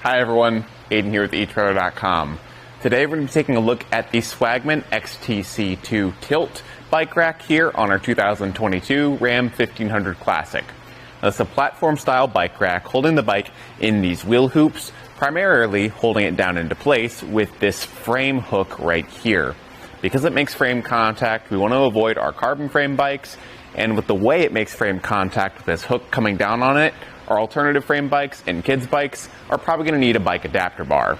Hi everyone, Aiden here with etrailer.com. Today we're going to be taking a look at the Swagman XTC2 tilt bike rack here on our 2022 Ram 1500 Classic. Now, it's a platform style bike rack holding the bike in these wheel hoops, primarily holding it down into place with this frame hook right here. Because it makes frame contact, we want to avoid our carbon frame bikes, and with the way it makes frame contact with this hook coming down on it, our alternative frame bikes and kids bikes are probably going to need a bike adapter bar.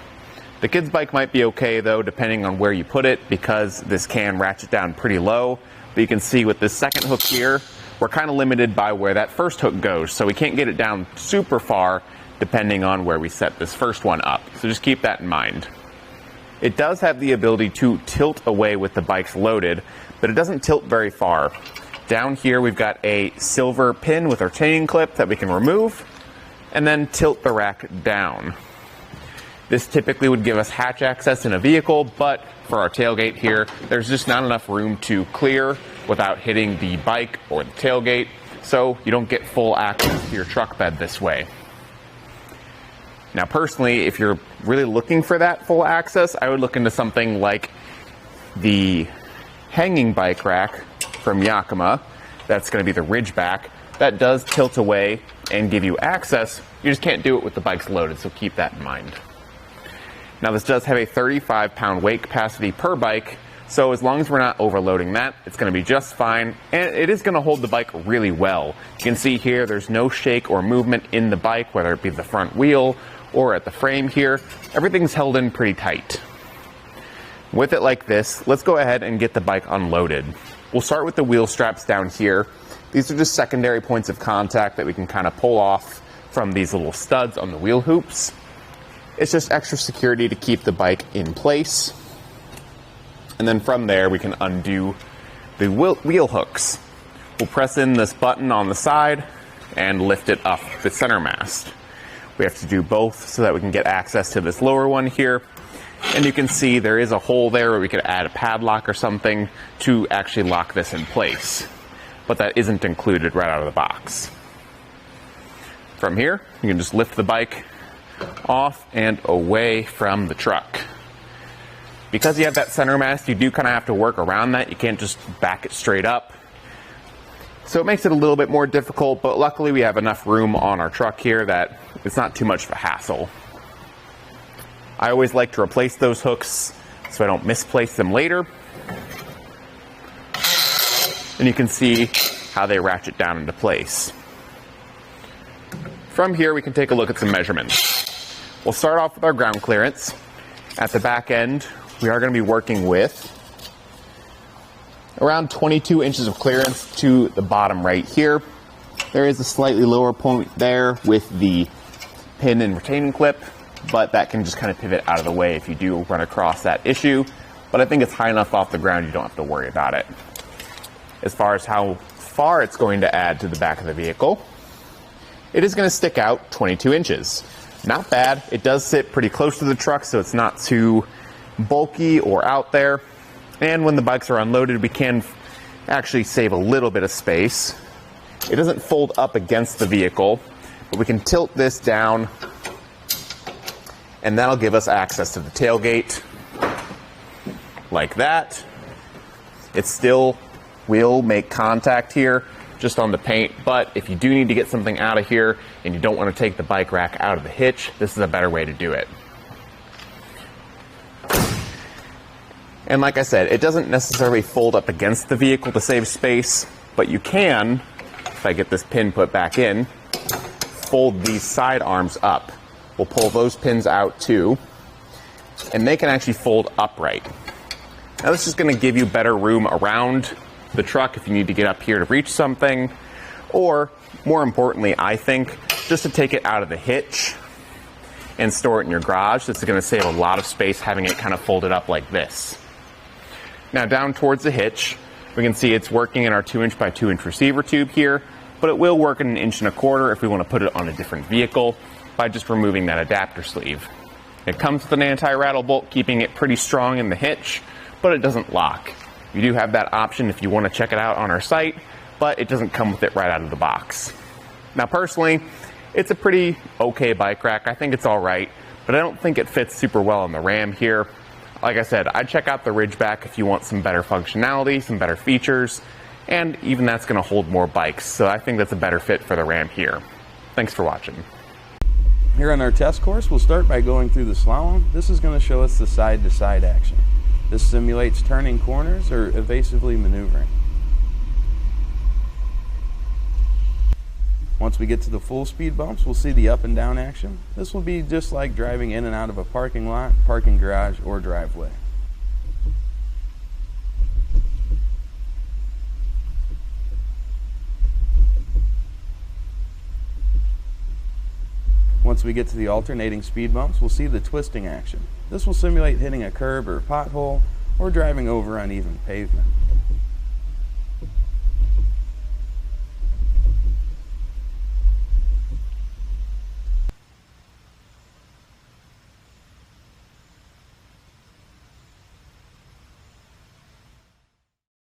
The kids bike might be okay though, depending on where you put it, because this can ratchet down pretty low. But you can see with this second hook here, we're kind of limited by where that first hook goes, so we can't get it down super far depending on where we set this first one up. So just keep that in mind. It does have the ability to tilt away with the bikes loaded, but it doesn't tilt very far. Down here we've got a silver pin with our chain clip that we can remove and then tilt the rack down. This typically would give us hatch access in a vehicle, but for our tailgate here, there's just not enough room to clear without hitting the bike or the tailgate, so you don't get full access to your truck bed this way. Now personally, if you're really looking for that full access, I would look into something like the hanging bike rack from Yakima. That's going to be the Ridgeback. That does tilt away and give you access. You just can't do it with the bikes loaded, so keep that in mind. Now this does have a 35-pound weight capacity per bike, so as long as we're not overloading that, it's going to be just fine, and it is going to hold the bike really well. You can see here there's no shake or movement in the bike, whether it be the front wheel or at the frame here. Everything's held in pretty tight. With it like this, let's go ahead and get the bike unloaded. We'll start with the wheel straps down here. These are just secondary points of contact that we can kind of pull off from these little studs on the wheel hoops. It's just extra security to keep the bike in place. And then from there we can undo the wheel hooks. We'll press in this button on the side and lift it up the center mast. We have to do both so that we can get access to this lower one here. And you can see there is a hole there where we could add a padlock or something to actually lock this in place. But that isn't included right out of the box. From here, you can just lift the bike off and away from the truck. Because you have that center mast, you do kind of have to work around that. You can't just back it straight up. So it makes it a little bit more difficult, but luckily we have enough room on our truck here that it's not too much of a hassle. I always like to replace those hooks so I don't misplace them later. And you can see how they ratchet down into place. From here we can take a look at some measurements. We'll start off with our ground clearance. At the back end, we are going to be working with around 22 inches of clearance to the bottom right here. There is a slightly lower point there with the pin and retaining clip, but that can just kind of pivot out of the way if you do run across that issue. But I think it's high enough off the ground you don't have to worry about it. As far as how far it's going to add to the back of the vehicle, it is going to stick out 22 inches. Not bad. It does sit pretty close to the truck, so it's not too bulky or out there. And when the bikes are unloaded, we can actually save a little bit of space. It doesn't fold up against the vehicle, but we can tilt this down, and that'll give us access to the tailgate like that. It still will make contact here just on the paint, but if you do need to get something out of here and you don't want to take the bike rack out of the hitch, this is a better way to do it. And like I said, it doesn't necessarily fold up against the vehicle to save space, but you can, if I get this pin put back in, fold these side arms up. We'll pull those pins out too, and they can actually fold upright. Now this is going to give you better room around the truck if you need to get up here to reach something, or more importantly, I think, just to take it out of the hitch and store it in your garage. This is going to save a lot of space having it kind of folded up like this. Now down towards the hitch, we can see it's working in our 2" by 2" receiver tube here, but it will work in 1 1/4 if we want to put it on a different vehicle by just removing that adapter sleeve. It comes with an anti-rattle bolt, keeping it pretty strong in the hitch, but it doesn't lock. You do have that option if you want to check it out on our site, but it doesn't come with it right out of the box. Now personally, it's a pretty okay bike rack. I think it's all right, but I don't think it fits super well on the Ram here. Like I said, I'd check out the Ridgeback if you want some better functionality, some better features, and even that's going to hold more bikes, so I think that's a better fit for the Ram here. Thanks for watching. Here on our test course, we'll start by going through the slalom. This is going to show us the side-to-side action. This simulates turning corners or evasively maneuvering. Once we get to the full speed bumps, we'll see the up and down action. This will be just like driving in and out of a parking lot, parking garage, or driveway. Once we get to the alternating speed bumps, we'll see the twisting action. This will simulate hitting a curb or a pothole or driving over uneven pavement.